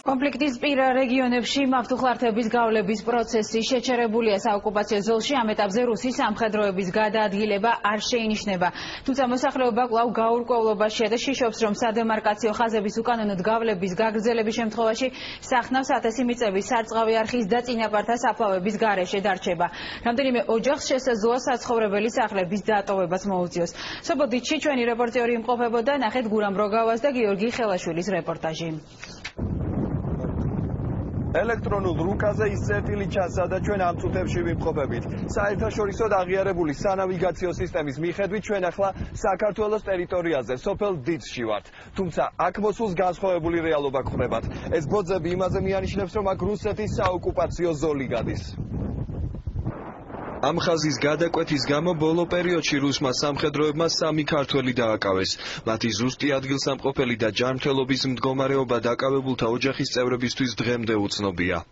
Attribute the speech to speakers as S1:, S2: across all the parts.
S1: კონფლიქტის პირ რეგიონებში მავთუხლართების გავლების პროცესი შეჩერებულია საოკუპაციო ზოლში. ამ ეტაპზე რუსის სამხედროების გადაადგილება არ შეინიშნება. თუმცა მოსახლეობა კვლავ გაურკვევლობაშია და შიშობს, რომ სადემარკაციო ხაზების უკანონოდ გავლების გაგრძელების შემთხვევაში სახნავს ათასი მიწების სარწყავი არხის და წინაპართა საფლავების გარეშე დარჩება. რამდენიმე ოჯახს შესაძლოა საცხოვრებელი სახლების დატოვებას მოუწიოს. სოფოდითში ჩვენი რეპორტიორი იმყოფებოდა. ნახეთ გურამ როგავას და გიორგი ხელაშვილის რეპორტაჟი.
S2: ელექტრონულ რუკაზე ის წერტილი ჩანს, სადაც ჩვენ ამ წუთებში ვიმყოფებით. საერთაშორისო აღიარებული სანავიგაციო სისტემის მიხედვით ჩვენ ახლა საქართველოს ტერიტორიაზე, სოფელ დიცში ვართ. თუმცა აქ მოსულს განსხვავებული რეალობა გვხვდებათ. ეს ბოძები იმაზე მიანიშნებს, რომ აქ რუსეთის საოკუპაციო ზოლი გადის. ამ ხაზის გადაკვეთის გამო ბოლო პერიოდში რუსმა სამხედროებმა 3 ქართველი დააკავეს. მათი ზუსტი ადგილსამყოფელი და ჯანმრთელობის მდგომარეობა დაკავებულთა ოჯახის წევრებისთვის დღემდე უცნობია.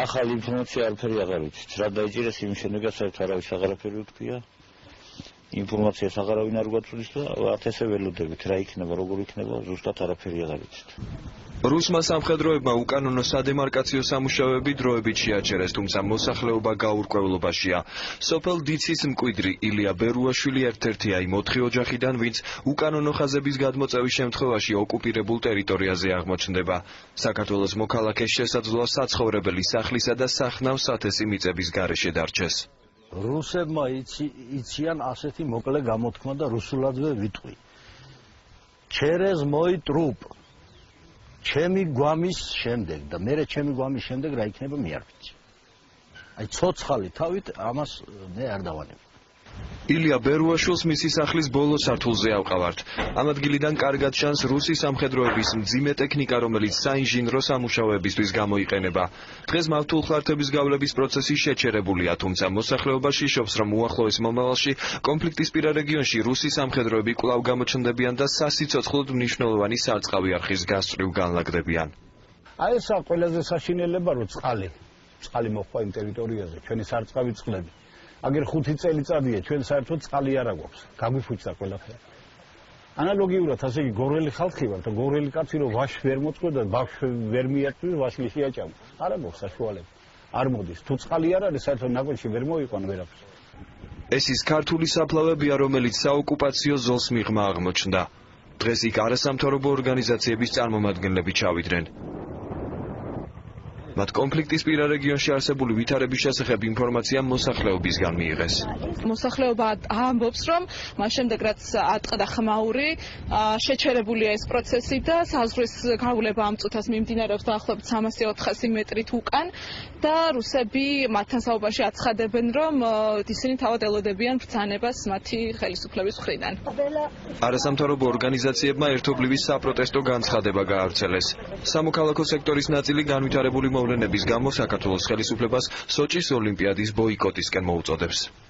S3: ახალი ინფორმაცია არაფერი აღარ ვიცით. რა დაიჭირეს იმის შემდეგ საერთოდ არავის აღარაფერი უთქვია. ინფორმაციას აღარავინ არ გვაწვდის და ათესე ველოდებით რა იქნება, როგორ იქნება, ზუსტად არაფერი აღარ ვიცით.
S2: რუსმა სამხედროებმა უკანონო სადემარკაციო სამუშაოები დროებით შეაჩერეს, თუმცა მოსახლეობა გაურკვევლობაშია. სოფელ დიცის მკვიდრი ილია ბერუაშვილი ერთ-ერთია იმ 4 ოჯახიდან, ვინც უკანონო ხაზების გადმოწევის შემთხვევაში ოკუპირებულ ტერიტორიაზე აღმოჩნდება. საქართველოს მოქალაქეს შესაძლოა საცხოვრებელი სახლისა და სახნავს ათასი მიწების გარეშე დარჩეს.
S4: რუსებმა იციან ასეთი მოკლე გამოთქმა და რუსულადვე ვიტყვი. ჩერეზ მოი ტრუპ ჩემი გვამის შემდეგ და მე ჩემი გვამის შემდეგ რა იქნება მე არ ვიცი. აი ცოცხალი თავით ამას მე არ დავანებ.
S2: ილია ბერუაშვილს მისი სახლის ბოლო სართულზე ავყავართ. ამ ადგილიდან კარგად ჩანს რუსის სამხედროების მძიმე ტექნიკა, რომელიც საინჟინრო სამუშაოებისთვის გამოიყენება. დღეს მავთუხლართების გავლების პროცესი შეჩერებულია, თუმცა მოსახლეობა შიშობს, რომ უახლოეს მომავალში კონფლიქტის პირა რეგიონში რუსის სამხედროები კვლავ გამოჩნდებიან და სასიცოცხლოდ მნიშვნელოვანი სარწყავი არხის გასწვრივ განლაგდებიან.
S4: აი ესა ყველაზე საშინელება, რომ წყალი მოხდა იმ ტერიტორიაზე, ჩვენი სარწყავი წყლები. აგერ 5 წელიწადია ჩვენ საერთოდ წყალი არ აქვს. გაგვიფუჭდა ყველაფერი. ანალოგიურად ასე იგი გორელი ხალხი ვარ და გორელი კაცი რომ ვაშს ვერ მოწყვეტდა, ბავშვი ვერ მიარჩევს, ვაშლი შეაჭამა. არ აქვს საშუალება. არ მოდის. თუ წყალი არ არის, საერთოდ ნაკვეთში ვერ მოიყვან ვერაფერს.
S2: ეს ის ქართული საფლავებია, რომელიც საოკუპაციო ზოლს მიღმა აღმოჩნდა. დღეს იქ არასამთავრობო ორგანიზაციების წარმომადგენლები ჩავიდნენ. მათ კონფლიქტის პირა რეგიონში არსებული ვითარების შესახებ ინფორმაცია მოსახლეობისგან მიიღეს.
S5: მოსახლეობა ამბობს, რომ მას შემდეგ რაც ატყდა ხმაური, შეჩერებულია ეს პროცესი და საზღვრის გავლება ამ წუთას მიმდინარეობს დაახლოებით 300-400 მეტრით უკან და რუსები მათთან საუბარში აცხადებენ, რომ ისინი თავად ელოდებიან ბრძანებას მათი ხელისუფლების მხრიდან.
S2: არასამთავრობო ორგანიზაციებმა ერთობლივი საპროტესტო განცხადება გაავრცელეს. სამოქალაქო სექტორის ნაწილი განვითარებული მოვლენების გამო საქართველოს ხელისუფლებას სოჭის ოლიმპიადის ბოიკოტისკენ მოუწოდებს.